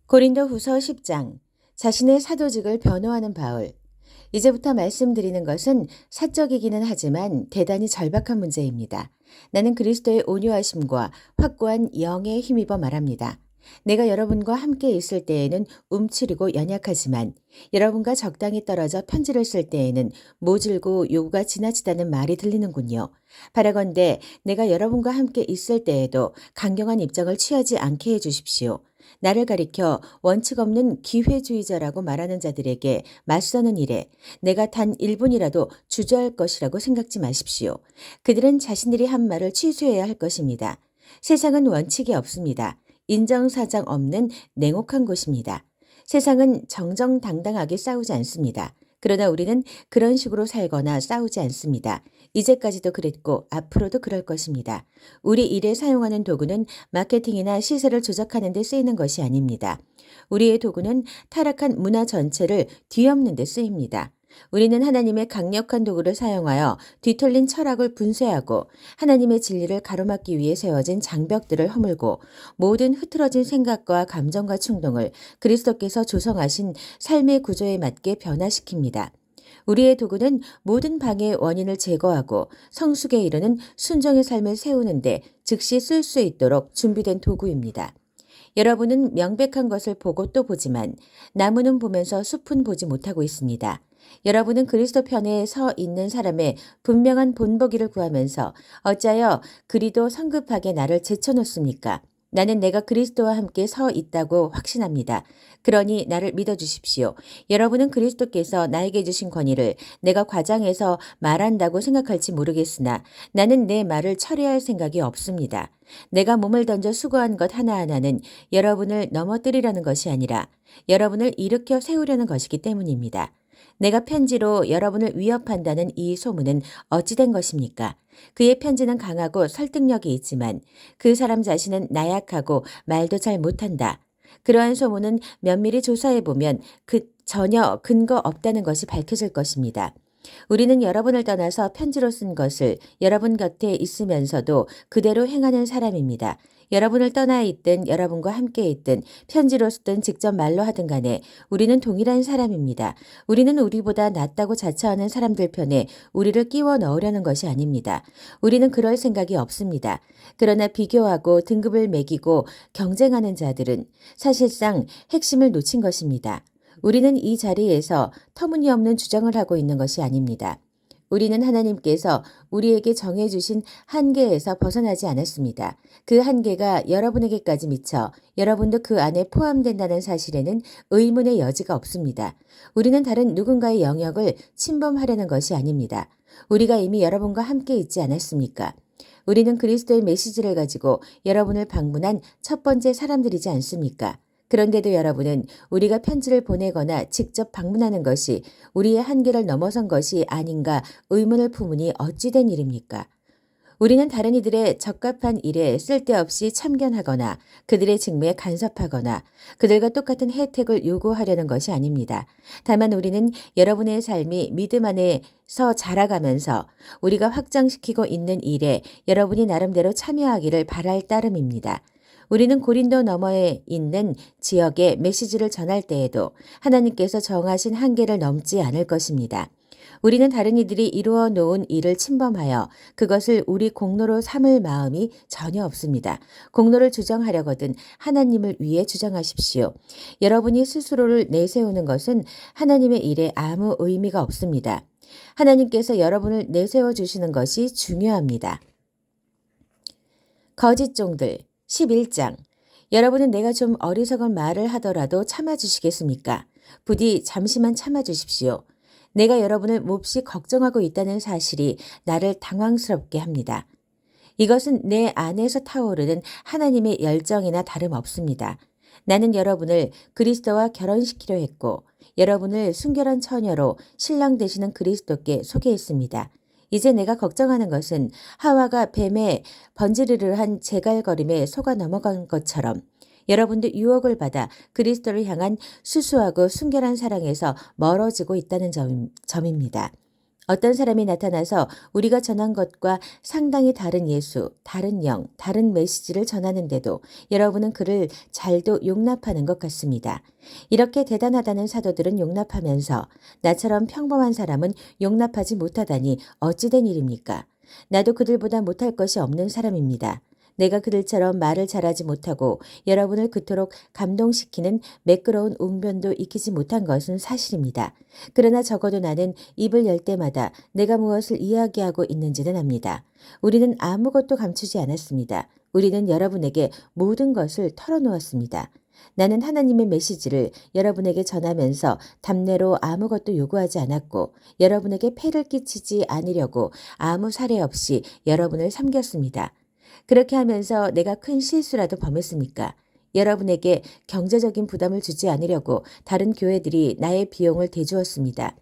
고린도후서 10장. 자신의 사도직을 변호하는 바울. 이제부터 말씀드리는 것은 사적이기는 하지만 대단히 절박한 문제입니다. 나는 그리스도의 온유하심과 확고한 영에 힘입어 말합니다. 내가 여러분과 함께 있을 때에는 움츠리고 연약하지만 여러분과 적당히 떨어져 편지를 쓸 때에는 모질고 요구가 지나치다는 말이 들리는군요. 바라건대 내가 여러분과 함께 있을 때에도 강경한 입장을 취하지 않게 해주십시오. 나를 가리켜 원칙 없는 기회주의자라고 말하는 자들에게 맞서는 일에 내가 단 1분이라도 주저할 것이라고 생각지 마십시오. 그들은 자신들이 한 말을 취소해야 할 것입니다. 세상은 원칙이 없습니다. 인정사정 없는 냉혹한 곳입니다. 세상은 정정당당하게 싸우지 않습니다. 그러나 우리는 그런 식으로 살거나 싸우지 않습니다. 이제까지도 그랬고 앞으로도 그럴 것입니다. 우리 일에 사용하는 도구는 마케팅이나 시세를 조작하는 데 쓰이는 것이 아닙니다. 우리의 도구는 타락한 문화 전체를 뒤엎는 데 쓰입니다. 우리는 하나님의 강력한 도구를 사용하여 뒤틀린 철학을 분쇄하고 하나님의 진리를 가로막기 위해 세워진 장벽들을 허물고 모든 흐트러진 생각과 감정과 충동을 그리스도께서 조성하신 삶의 구조에 맞게 변화시킵니다. 우리의 도구는 모든 방해의 원인을 제거하고 성숙에 이르는 순종의 삶을 세우는데 즉시 쓸 수 있도록 준비된 도구입니다. 여러분은 명백한 것을 보고 또 보지만 나무는 보면서 숲은 보지 못하고 있습니다. 여러분은 그리스도 편에 서 있는 사람의 분명한 본보기를 구하면서 어찌하여 그리도 성급하게 나를 제쳐놓습니까? 나는 내가 그리스도와 함께 서 있다고 확신합니다. 그러니 나를 믿어주십시오. 여러분은 그리스도께서 나에게 주신 권위를 내가 과장해서 말한다고 생각할지 모르겠으나 나는 내 말을 철회할 생각이 없습니다. 내가 몸을 던져 수고한 것 하나하나는 여러분을 넘어뜨리려는 것이 아니라 여러분을 일으켜 세우려는 것이기 때문입니다. 내가 편지로 여러분을 위협한다는 이 소문은 어찌 된 것입니까? 그의 편지는 강하고 설득력이 있지만 그 사람 자신은 나약하고 말도 잘 못한다. 그러한 소문은 면밀히 조사해보면 전혀 근거 없다는 것이 밝혀질 것입니다. 우리는 여러분을 떠나서 편지로 쓴 것을 여러분 곁에 있으면서도 그대로 행하는 사람입니다. 여러분을 떠나 있든 여러분과 함께 있든 편지로 쓰든 직접 말로 하든 간에 우리는 동일한 사람입니다. 우리는 우리보다 낫다고 자처하는 사람들 편에 우리를 끼워 넣으려는 것이 아닙니다. 우리는 그럴 생각이 없습니다. 그러나 비교하고 등급을 매기고 경쟁하는 자들은 사실상 핵심을 놓친 것입니다. 우리는 이 자리에서 터무니없는 주장을 하고 있는 것이 아닙니다. 우리는 하나님께서 우리에게 정해주신 한계에서 벗어나지 않았습니다. 그 한계가 여러분에게까지 미쳐 여러분도 그 안에 포함된다는 사실에는 의문의 여지가 없습니다. 우리는 다른 누군가의 영역을 침범하려는 것이 아닙니다. 우리가 이미 여러분과 함께 있지 않았습니까? 우리는 그리스도의 메시지를 가지고 여러분을 방문한 첫 번째 사람들이지 않습니까? 그런데도 여러분은 우리가 편지를 보내거나 직접 방문하는 것이 우리의 한계를 넘어선 것이 아닌가 의문을 품으니 어찌 된 일입니까? 우리는 다른 이들의 적합한 일에 쓸데없이 참견하거나 그들의 직무에 간섭하거나 그들과 똑같은 혜택을 요구하려는 것이 아닙니다. 다만 우리는 여러분의 삶이 믿음 안에서 자라가면서 우리가 확장시키고 있는 일에 여러분이 나름대로 참여하기를 바랄 따름입니다. 우리는 고린도 너머에 있는 지역에 메시지를 전할 때에도 하나님께서 정하신 한계를 넘지 않을 것입니다. 우리는 다른 이들이 이루어 놓은 일을 침범하여 그것을 우리 공로로 삼을 마음이 전혀 없습니다. 공로를 주장하려거든 하나님을 위해 주장하십시오. 여러분이 스스로를 내세우는 것은 하나님의 일에 아무 의미가 없습니다. 하나님께서 여러분을 내세워 주시는 것이 중요합니다. 거짓 종들 11장. 여러분은 내가 좀 어리석은 말을 하더라도 참아주시겠습니까? 부디 잠시만 참아주십시오. 내가 여러분을 몹시 걱정하고 있다는 사실이 나를 당황스럽게 합니다. 이것은 내 안에서 타오르는 하나님의 열정이나 다름없습니다. 나는 여러분을 그리스도와 결혼시키려 했고 여러분을 순결한 처녀로 신랑 되시는 그리스도께 소개했습니다. 이제 내가 걱정하는 것은 하와가 뱀의 번지르르한 제갈거림에 속아 넘어간 것처럼 여러분도 유혹을 받아 그리스도를 향한 수수하고 순결한 사랑에서 멀어지고 있다는 점입니다. 어떤 사람이 나타나서 우리가 전한 것과 상당히 다른 예수, 다른 영, 다른 메시지를 전하는데도 여러분은 그를 잘도 용납하는 것 같습니다. 이렇게 대단하다는 사도들은 용납하면서 나처럼 평범한 사람은 용납하지 못하다니 어찌된 일입니까? 나도 그들보다 못할 것이 없는 사람입니다. 내가 그들처럼 말을 잘하지 못하고 여러분을 그토록 감동시키는 매끄러운 웅변도 익히지 못한 것은 사실입니다. 그러나 적어도 나는 입을 열 때마다 내가 무엇을 이야기하고 있는지는 압니다. 우리는 아무것도 감추지 않았습니다. 우리는 여러분에게 모든 것을 털어놓았습니다. 나는 하나님의 메시지를 여러분에게 전하면서 답례로 아무것도 요구하지 않았고 여러분에게 폐를 끼치지 않으려고 아무 사례 없이 여러분을 섬겼습니다. 그렇게 하면서 내가 큰 실수라도 범했습니까? 여러분에게 경제적인 부담을 주지 않으려고 다른 교회들이 나의 비용을 대주었습니다.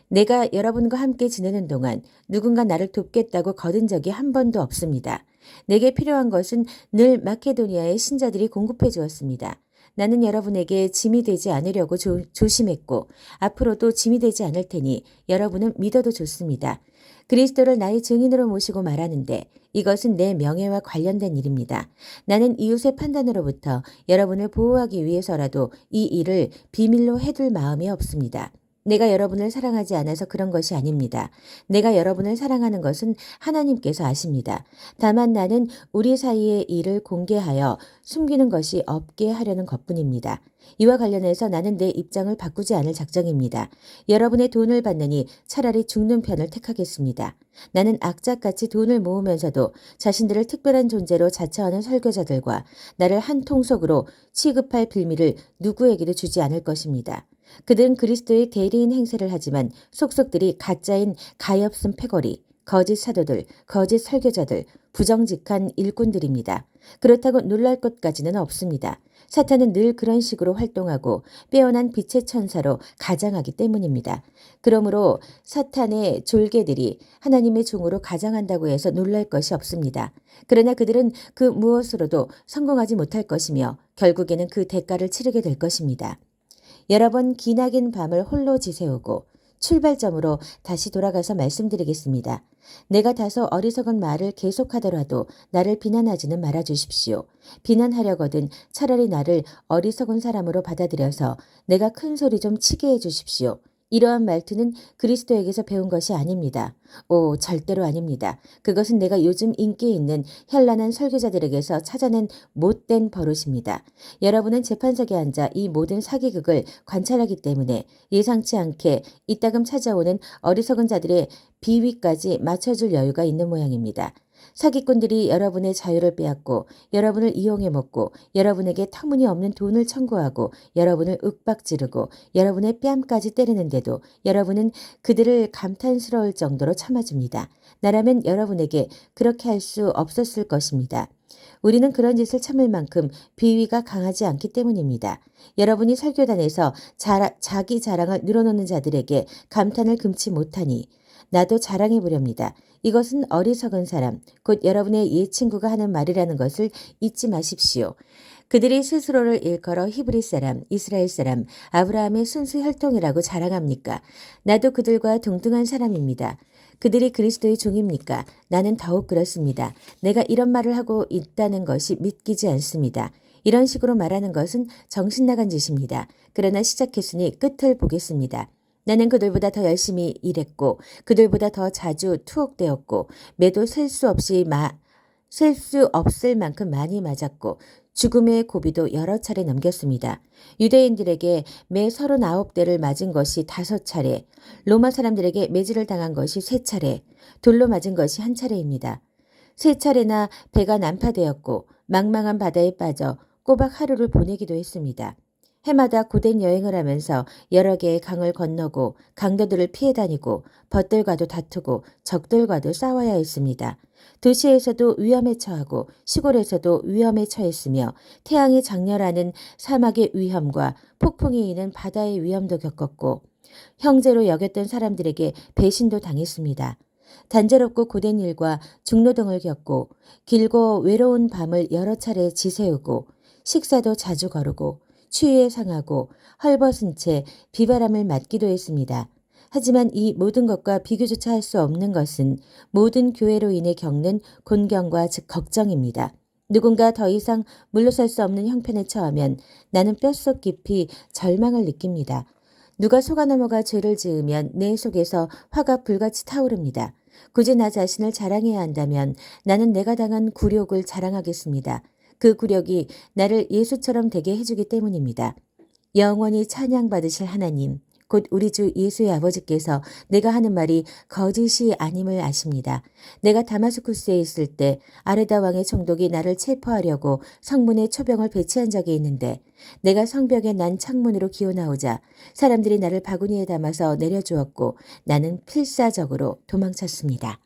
내가 여러분과 함께 지내는 동안 누군가 나를 돕겠다고 거둔 적이 한 번도 없습니다. 내게 필요한 것은 늘 마케도니아의 신자들이 공급해 주었습니다. 나는 여러분에게 짐이 되지 않으려고 조심했고 앞으로도 짐이 되지 않을 테니 여러분은 믿어도 좋습니다. 그리스도를 나의 증인으로 모시고 말하는데 이것은 내 명예와 관련된 일입니다. 나는 이웃의 판단으로부터 여러분을 보호하기 위해서라도 이 일을 비밀로 해둘 마음이 없습니다. 내가 여러분을 사랑하지 않아서 그런 것이 아닙니다. 내가 여러분을 사랑하는 것은 하나님께서 아십니다. 다만 나는 우리 사이의 일을 공개하여 숨기는 것이 없게 하려는 것뿐입니다. 이와 관련해서 나는 내 입장을 바꾸지 않을 작정입니다. 여러분의 돈을 받느니 차라리 죽는 편을 택하겠습니다. 나는 악착같이 돈을 모으면서도 자신들을 특별한 존재로 자처하는 설교자들과 나를 한 통속으로 취급할 빌미를 누구에게도 주지 않을 것입니다. 그들은 그리스도의 대리인 행세를 하지만 속속들이 가짜인 가엾은 패거리, 거짓 사도들, 거짓 설교자들, 부정직한 일꾼들입니다. 그렇다고 놀랄 것까지는 없습니다. 사탄은 늘 그런 식으로 활동하고 빼어난 빛의 천사로 가장하기 때문입니다. 그러므로 사탄의 졸개들이 하나님의 종으로 가장한다고 해서 놀랄 것이 없습니다. 그러나 그들은 그 무엇으로도 성공하지 못할 것이며 결국에는 그 대가를 치르게 될 것입니다. 여러 번 기나긴 밤을 홀로 지새우고 출발점으로 다시 돌아가서 말씀드리겠습니다. 내가 다소 어리석은 말을 계속하더라도 나를 비난하지는 말아 주십시오. 비난하려거든 차라리 나를 어리석은 사람으로 받아들여서 내가 큰 소리 좀 치게 해 주십시오. 이러한 말투는 그리스도에게서 배운 것이 아닙니다. 오, 절대로 아닙니다. 그것은 내가 요즘 인기 있는 현란한 설교자들에게서 찾아낸 못된 버릇입니다. 여러분은 재판석에 앉아 이 모든 사기극을 관찰하기 때문에 예상치 않게 이따금 찾아오는 어리석은 자들의 비위까지 맞춰줄 여유가 있는 모양입니다. 사기꾼들이 여러분의 자유를 빼앗고 여러분을 이용해 먹고 여러분에게 터무니없는 돈을 청구하고 여러분을 윽박지르고 여러분의 뺨까지 때리는데도 여러분은 그들을 감탄스러울 정도로 참아줍니다. 나라면 여러분에게 그렇게 할 수 없었을 것입니다. 우리는 그런 짓을 참을 만큼 비위가 강하지 않기 때문입니다. 여러분이 설교단에서 자기 자랑을 늘어놓는 자들에게 감탄을 금치 못하니 나도 자랑해 보렵니다. 이것은 어리석은 사람, 곧 여러분의 옛 친구가 하는 말이라는 것을 잊지 마십시오. 그들이 스스로를 일컬어 히브리 사람, 이스라엘 사람, 아브라함의 순수 혈통이라고 자랑합니까? 나도 그들과 동등한 사람입니다. 그들이 그리스도의 종입니까? 나는 더욱 그렇습니다. 내가 이런 말을 하고 있다는 것이 믿기지 않습니다. 이런 식으로 말하는 것은 정신 나간 짓입니다. 그러나 시작했으니 끝을 보겠습니다. 나는 그들보다 더 열심히 일했고 그들보다 더 자주 투옥되었고 매도 셀 수 없을 만큼 많이 맞았고 죽음의 고비도 여러 차례 넘겼습니다. 유대인들에게 매 39대를 맞은 것이 5차례, 로마 사람들에게 매질을 당한 것이 3차례, 돌로 맞은 것이 1차례입니다. 3차례나 배가 난파되었고 망망한 바다에 빠져 꼬박 하루를 보내기도 했습니다. 해마다 고된 여행을 하면서 여러 개의 강을 건너고 강도들을 피해 다니고 벗들과도 다투고 적들과도 싸워야 했습니다. 도시에서도 위험에 처하고 시골에서도 위험에 처했으며 태양이 장렬하는 사막의 위험과 폭풍이 이는 바다의 위험도 겪었고 형제로 여겼던 사람들에게 배신도 당했습니다. 단조롭고 고된 일과 중노동을 겪고 길고 외로운 밤을 여러 차례 지새우고 식사도 자주 거르고 추위에 상하고 헐벗은 채 비바람을 맞기도 했습니다. 하지만 이 모든 것과 비교조차 할 수 없는 것은 모든 교회로 인해 겪는 곤경과 즉 걱정입니다. 누군가 더 이상 물러설 수 없는 형편에 처하면 나는 뼛속 깊이 절망을 느낍니다. 누가 속아 넘어가 죄를 지으면 내 속에서 화가 불같이 타오릅니다. 굳이 나 자신을 자랑해야 한다면 나는 내가 당한 굴욕을 자랑하겠습니다. 그 굴욕이 나를 예수처럼 되게 해주기 때문입니다. 영원히 찬양받으실 하나님, 곧 우리 주 예수의 아버지께서 내가 하는 말이 거짓이 아님을 아십니다. 내가 다마스쿠스에 있을 때 아레다 왕의 총독이 나를 체포하려고 성문에 초병을 배치한 적이 있는데 내가 성벽에 난 창문으로 기어나오자 사람들이 나를 바구니에 담아서 내려주었고 나는 필사적으로 도망쳤습니다.